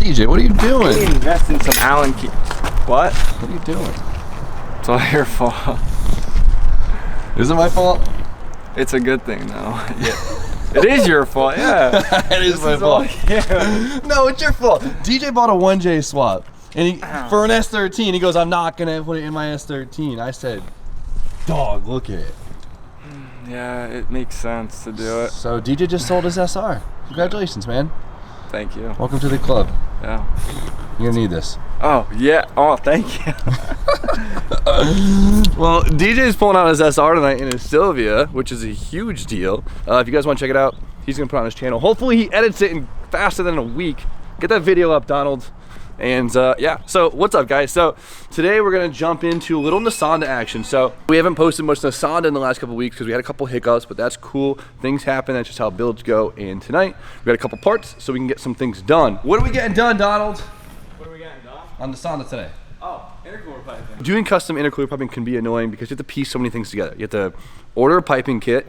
DJ, what are you doing? Maybe invest in some Allen keys. What? What are you doing? It's all your fault. Is it my fault? It's a good thing though. Yeah. It is your fault, yeah. It is my fault. No, it's your fault. DJ bought a 1J swap. And for an S13, he goes, I'm not gonna put it in my S13. I said, dog, look at it. Yeah, it makes sense to do it. So DJ just sold his SR. Congratulations, man. Thank you. Welcome to the club. Yeah. You're gonna need this. Oh, yeah. Oh, thank you. Well, DJ's pulling out his SR tonight in his Sylvia, which is a huge deal. If you guys want to check it out, he's gonna put it on his channel. Hopefully he edits it in faster than a week. Get that video up, Donald. And yeah, so what's up guys? So today we're gonna jump into a little Nasonda action. So we haven't posted much Nasonda in the last couple of weeks because we had a couple hiccups, but that's cool. Things happen, that's just how builds go. And tonight we got a couple parts so we can get some things done. What are we getting done, Donald? What are we getting done? On Nasonda today. Oh, intercooler piping. Doing custom intercooler piping can be annoying because you have to piece so many things together. You have to order a piping kit,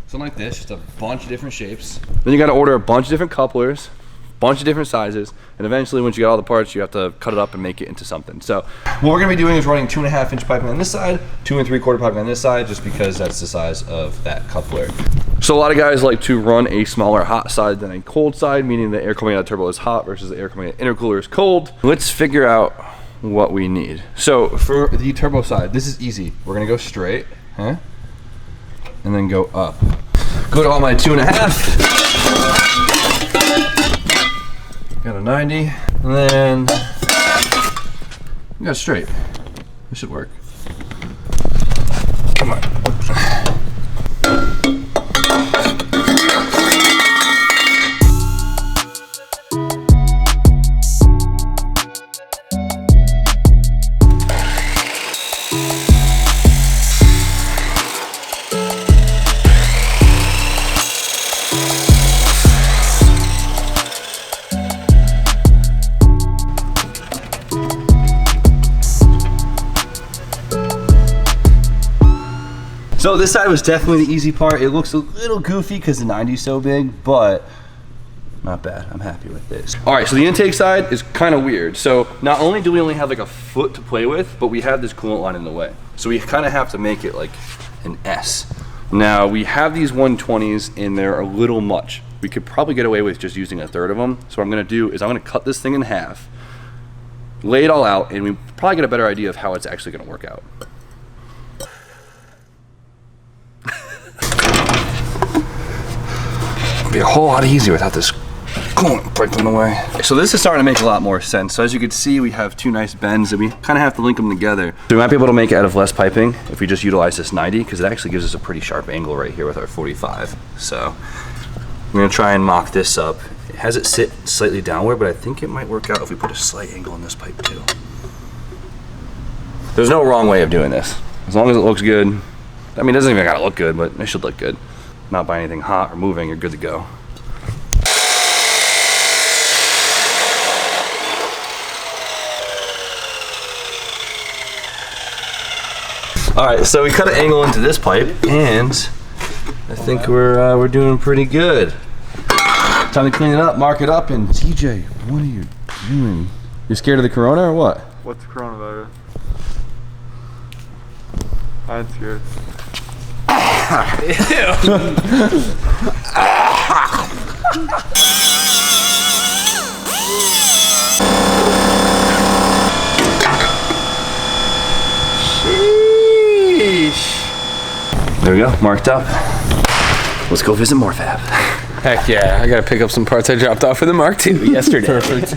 something like this, just a bunch of different shapes. Then you gotta order a bunch of different couplers, bunch of different sizes, and eventually once you get all the parts, you have to cut it up and make it into something. So what we're gonna be doing is running 2.5 inch piping on this side, 2 3/4 piping on this side, just because that's the size of that coupler. So a lot of guys like to run a smaller hot side than a cold side, meaning the air coming out of the turbo is hot versus the air coming out of the intercooler is cold. Let's figure out what we need. So for the turbo side, this is easy. We're gonna go straight, and then go up. Go to all my 2.5. Got a 90, and then we got straight. This should work. Come on. So this side was definitely the easy part. It looks a little goofy because the 90 is so big, but not bad. I'm happy with this. All right, so the intake side is kind of weird. So not only do we only have like a foot to play with, but we have this coolant line in the way. So we kind of have to make it like an S. Now we have these 120s and they're a little much. We could probably get away with just using 1/3 of them. So what I'm gonna do is I'm gonna cut this thing in half, lay it all out, and we probably get a better idea of how it's actually gonna work out. Be a whole lot easier without this coolant pipe in the way. So this is starting to make a lot more sense. So as you can see, we have two nice bends and we kind of have to link them together. So we might be able to make it out of less piping if we just utilize this 90, because it actually gives us a pretty sharp angle right here with our 45. So we're gonna try and mock this up. It has it sit slightly downward, but I think it might work out if we put a slight angle in this pipe too. There's no wrong way of doing this. As long as it looks good. I mean, it doesn't even gotta look good, but it should look good. Not by anything hot or moving, you're good to go. All right, so we cut an angle into this pipe, and I think we're doing pretty good. Time to clean it up, mark it up, and TJ, what are you doing? You scared of the corona or what? What's coronavirus? I'm scared. There we go, marked up. Let's go visit more fab. Heck yeah, I gotta pick up some parts I dropped off for the Mark II yesterday. Perfect.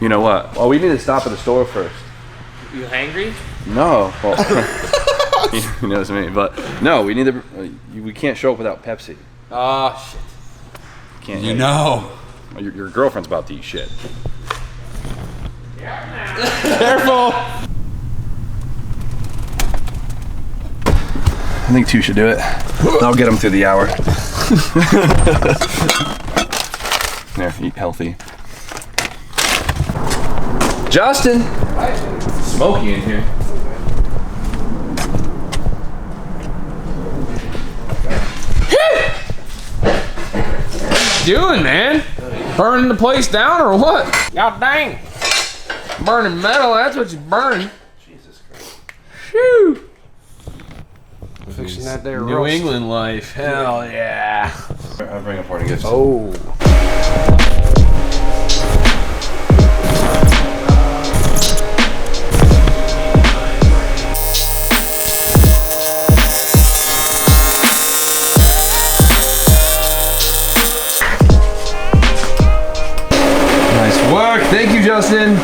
You know what? Well, we need to stop at the store first. You hangry? No. Well, he knows me, but no, we need to. We can't show up without Pepsi. Oh shit. Can't. You know. Your girlfriend's about to eat shit. Careful. I think 2 should do it. That'll get him through the hour. There, eat healthy. Justin! Smoky in here. doing, man? Burning the place down or what? God dang. Burning metal, that's what you're burning. Jesus Christ. Shoo. Fixing that there New roast. England life. Hell yeah. I'll bring a party gift. Oh. Nice work. Thank you, Justin.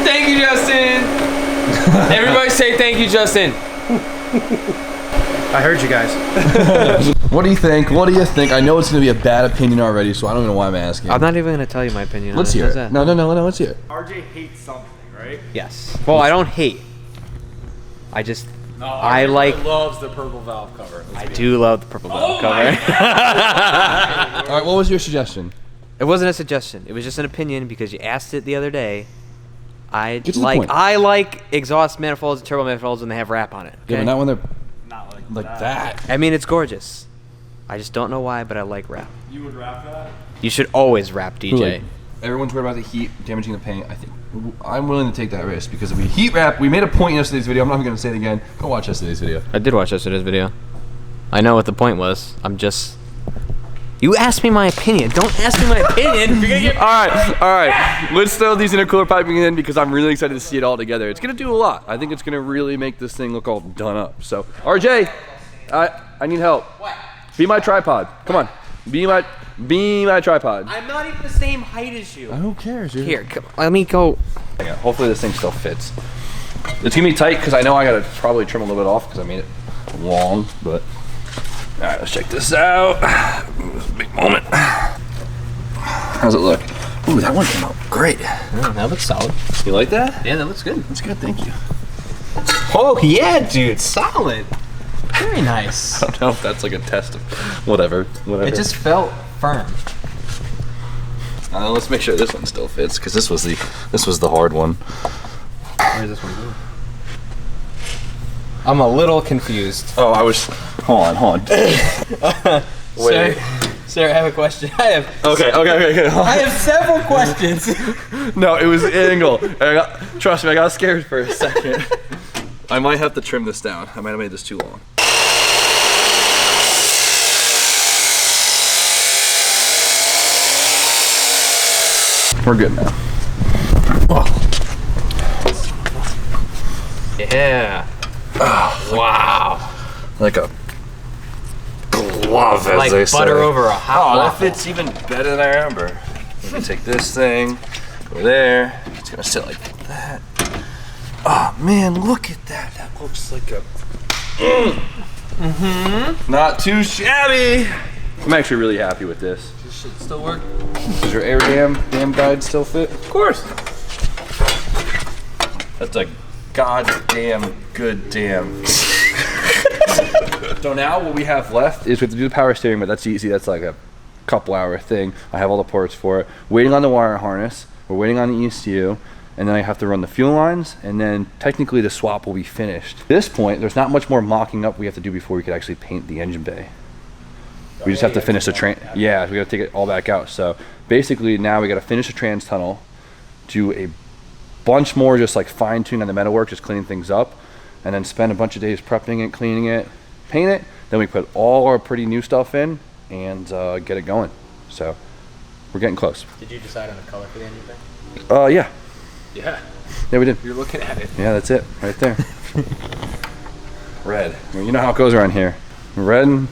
Thank you, Justin. Everybody say thank you, Justin. I heard you guys. What do you think? What do you think? I know it's going to be a bad opinion already, so I don't even know why I'm asking. I'm not even going to tell you my opinion. Let's on hear How's it. that? No, let's hear it. RJ hates something, right? Yes. Well, I don't hate. I just. I like. Loves the purple valve cover. I do love the purple valve cover. All right, what was your suggestion? It wasn't a suggestion. It was just an opinion because you asked it the other day. Get to the point. I like exhaust manifolds and turbo manifolds when they have wrap on it. Yeah, Okay? but not when they're Not like that. I mean, it's gorgeous. I just don't know why, but I like wrap. You would wrap that? You should always wrap, DJ. Like, everyone's worried about the heat damaging the paint. I think I'm willing to take that risk because if we heat wrap, we made a point in yesterday's video. I'm not even going to say it again. Go watch yesterday's video. I did watch yesterday's video. I know what the point was. I'm just. You asked me my opinion. Don't ask me my opinion. You're gonna get. All right. Let's throw these intercooler piping in because I'm really excited to see it all together. It's gonna do a lot. I think it's gonna really make this thing look all done up. So, RJ, I need help. What? Be my tripod. Come on. Be my tripod. I'm not even the same height as you. Who cares, dude? Here, let me go. Yeah, hopefully this thing still fits. It's gonna be tight because I know I gotta probably trim a little bit off because I made it long, but. All right, let's check this out. This is a big moment. How's it look? Ooh, that one came out great. That looks solid. You like that? Yeah, that looks good. That's good, thank you. Oh yeah, dude, solid. Very nice. I don't know if that's like a test of whatever. It just felt firm. Let's make sure this one still fits because this was the hard one. Where's this one going? I'm a little confused. Oh, hold on. Wait. Sir, I have a question. Okay. I have several questions. No, it was the angle. Trust me, I got scared for a second. I might have to trim this down. I might have made this too long. We're good now. Yeah. Oh, Wow. like a glove, as Like they say. butter over a hot Oh, that waffle. fits even better than I remember. We can take this thing, go there. It's gonna sit like that. Oh man, look at that. That looks like a. Not too shabby. I'm actually really happy with this. This should still work. Does your air dam guide still fit? Of course. That's a goddamn good dam. So now what we have left is we have to do the power steering, but that's easy. That's like a couple hour thing. I have all the parts for it. Waiting on the wire harness. We're waiting on the ECU. And then I have to run the fuel lines, and then technically the swap will be finished. At this point, there's not much more mocking up we have to do before we could actually paint the engine bay. We just have to finish the train. Yeah, we got to take it all back out. So basically now we got to finish the trans tunnel, do a bunch more just like fine tuning on the metalwork, just cleaning things up, and then spend a bunch of days prepping it, cleaning it, paint it. Then we put all our pretty new stuff in and get it going. So we're getting close. Did you decide on the color for the engine bay? Yeah. Yeah. Yeah, we did. You're looking at it. Yeah, that's it, right there. Red. Well, you know how it goes around here. Red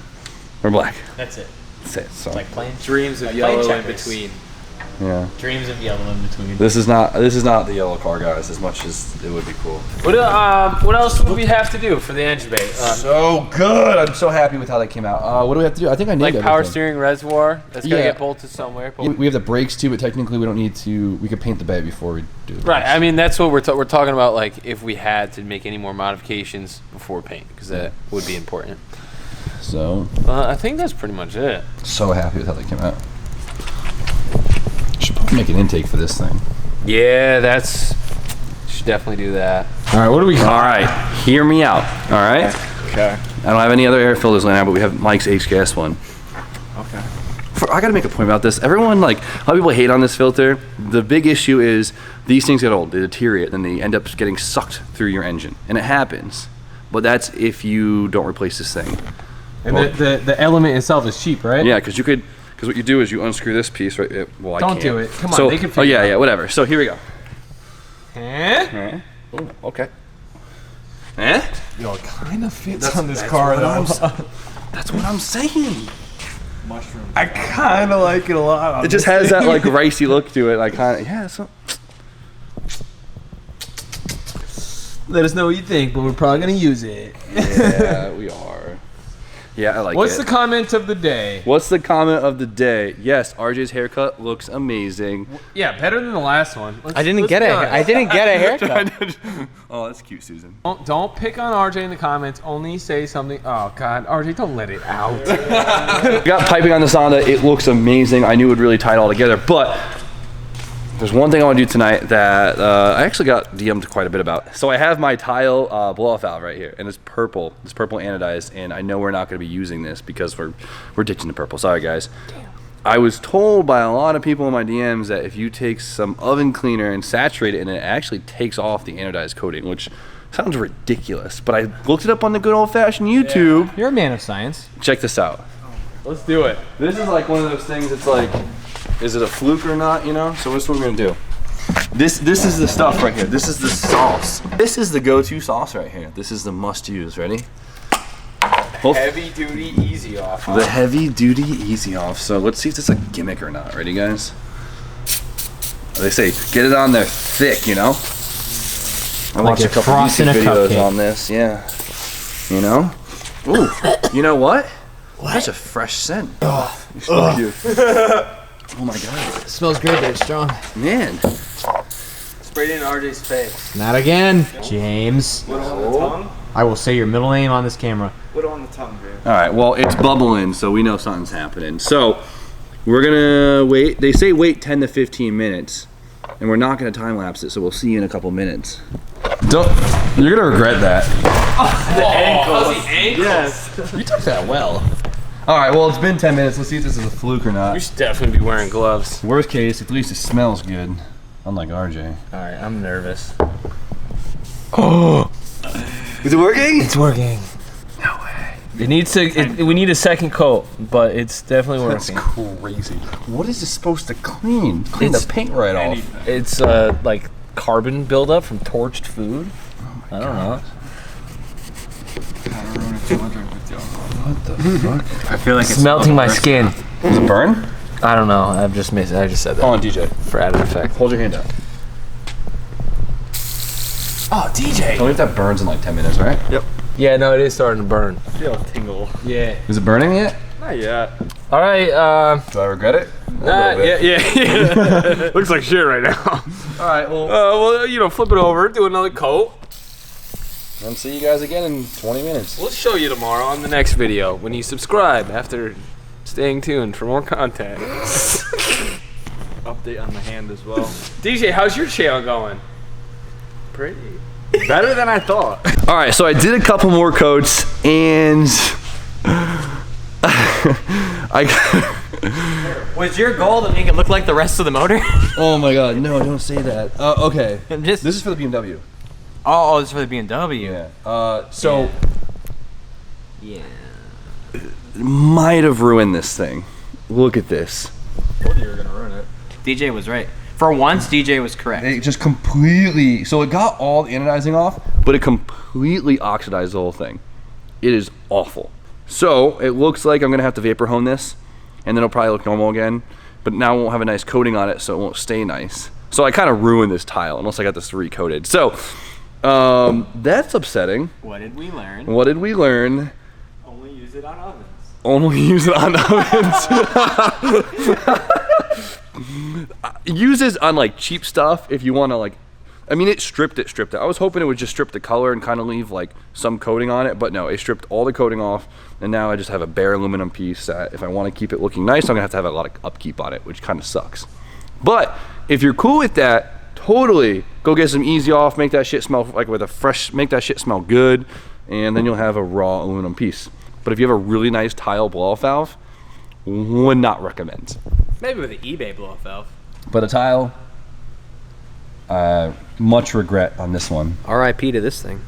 or black. That's it. That's it. So Like plain Dreams of Like yellow plane in checkers. between. yeah, dreams of yellow in between. this is not the yellow car, guys. As much as it would be cool. What else would we have to do for the engine bay? So good. I'm so happy with how that came out. What do we have to do? I think I named Like power everything. steering reservoir that's gonna Yeah. get bolted somewhere. We have the brakes too, but technically we don't need to. We could paint the bay before we do. The Right. brakes. I mean, that's what we're talking about. Like, if we had to make any more modifications before paint, because that would be important. So I think that's pretty much it. so happy with how that came out. Should probably make an intake for this thing. Yeah, should definitely do that. All right, what do we got? All right, hear me out. All right. Okay. I don't have any other air filters laying out, but we have Mike's H-gas one. Okay. I gotta make a point about this. Everyone, like, a lot of people hate on this filter. The big issue is these things get old, they deteriorate, and they end up getting sucked through your engine, and it happens. But that's if you don't replace this thing. And the element itself is cheap, right? Yeah, because what you do is you unscrew this piece, right? Well, I Don't can't. do it. Come on, So, they can oh figure yeah, it out. yeah, whatever. So here we go. Eh? Ooh, okay. Eh? Yo, it kind of fits on this car, though. That's what I'm saying. I kind of like it a lot. It just has that like ricey look to it. I kind of So Let us know what you think, but we're probably gonna use it. yeah, we are. Yeah, I like What's it. the comment of the day? What's the comment of the day? Yes, RJ's haircut looks amazing. Yeah, better than the last one. I didn't get a haircut. Oh, that's cute, Susan. Don't pick on RJ in the comments. Only say something. Oh God, RJ, don't let it out. We got piping on the Sonda. It looks amazing. I knew it would really tie it all together, but there's one thing I want to do tonight that I actually got DM'd quite a bit about. So I have my tile blow-off valve right here, and it's purple. It's purple anodized, and I know we're not going to be using this because we're ditching the purple. Sorry, guys. Damn. I was told by a lot of people in my DMs that if you take some oven cleaner and saturate it, and it actually takes off the anodized coating, which sounds ridiculous. But I looked it up on the good old-fashioned YouTube. You're a man of science. Check this out. Let's do it. This is like one of those things. It's like, is it a fluke or not? You know. So what's what we're gonna do? This is the stuff right here. This is the sauce. This is the go-to sauce right here. This is the must-use. Ready? Heavy duty easy off. The heavy duty easy off. So let's see if this is a gimmick or not. Ready, guys? They say get it on there thick. You know. I watched a couple frosting YouTube a videos cupcake. on this. Yeah. You know. Ooh. You know what? That's a fresh scent. Oh my god. It smells great, but it's strong. Man. Sprayed in RJ's face. Not again, James. What on the tongue? I will say your middle name on this camera. What on the tongue, dude? Alright, well, it's bubbling, so we know something's happening. So, we're gonna wait. They say wait 10 to 15 minutes. And we're not gonna time lapse it, so we'll see you in a couple minutes. You're gonna regret that. The ankle. The ankle? Yes. You took that well. Alright, well, it's been 10 minutes. Let's see if this is a fluke or You not. should definitely be wearing gloves. Worst case, at least it smells good. Unlike RJ. All right, I'm nervous. Is it working? It's working. No way. It needs to. We need a second coat, but it's definitely That's working. crazy. What is this supposed to clean? Clean It's- the paint right off. It's like carbon buildup from torched food. I don't know. What the fuck? I feel like It's melting my skin. Does it burn? I don't know. I've just missed it. I just said that Hold on, DJ. for added effect. Hold your hand out. Oh, DJ. Tell me if that burns in like 10 minutes, right? Yeah, no, it is starting to burn. I feel a tingle. Yeah. Is it burning yet? Not yet. All right. Do I regret it? Yeah. Looks like shit right now. Alright, well, Well, flip it over, do another coat. I'll see you guys again in 20 minutes. We'll show you tomorrow on the next video when you subscribe after staying tuned for more content. Update on the hand as well. DJ, how's your channel going? Pretty. Better than I thought. Alright, so I did a couple more coats and Was your goal to make it look like the rest of the motor? oh my god, no, don't say that. Okay. I'm just. This is for the BMW. Oh, this is for the BMW. Yeah. So Yeah. might have ruined this thing. Look at this. Told you were gonna ruin it. DJ was right. For once, DJ was correct. It just completely, so it got all the anodizing off, but it completely oxidized the whole thing. It is awful. So it looks like I'm gonna have to vapor hone this, and then it'll probably look normal again, but now it won't have a nice coating on it, so it won't stay nice. So I kind of ruined this tile unless I got this recoated. So that's upsetting. What did we learn? What did we learn? Only use it on ovens. Only use it on ovens. Use this on like cheap stuff if you want to like. I mean, it stripped it. I was hoping it would just strip the color and kind of leave like some coating on it, but no, it stripped all the coating off, and now I just have a bare aluminum piece that if I want to keep it looking nice, I'm gonna have to have a lot of upkeep on it, which kind of sucks. But if you're cool with that, totally go get some easy off, make that shit smell like with a fresh, make that shit smell good, and then you'll have a raw aluminum piece. But if you have a really nice tile blow-off valve, would not recommend. Maybe with an eBay blow-off valve. But a tile, much regret on this one. R.I.P. to this thing.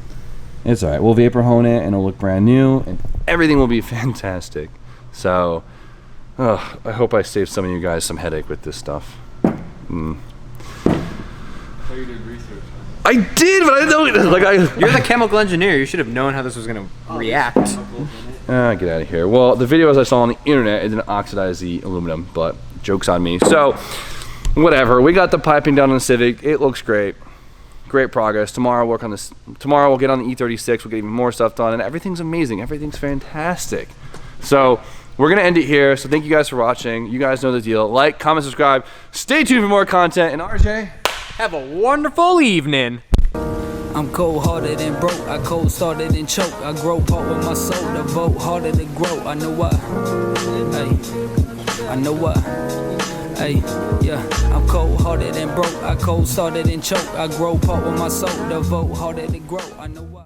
It's all right. We'll vapor hone it, and it'll look brand new, and everything will be fantastic. So, I hope I saved some of you guys some headache with this stuff. I did, but I don't You're the chemical engineer. You should have known how this was going to react. Get out of here. Well, the videos I saw on the internet, it didn't oxidize the aluminum, but joke's on me. So, whatever. We got the piping done on the Civic. It looks great. Great progress. Tomorrow we'll work on this. Tomorrow we'll get on the E36. We'll get even more stuff done, and everything's amazing. Everything's fantastic. So, we're going to end it here. So, thank you guys for watching. You guys know the deal. Like, comment, subscribe. Stay tuned for more content. And RJ, Have a wonderful evening. I'm cold-hearted and broke, I cold-started and choke. I grow part with my soul, the vote harder to grow. I know why, hey, I know why, hey, yeah. I'm cold-hearted and broke, I cold-started and choke. I grow part with my soul, the vote harder to grow. I know why.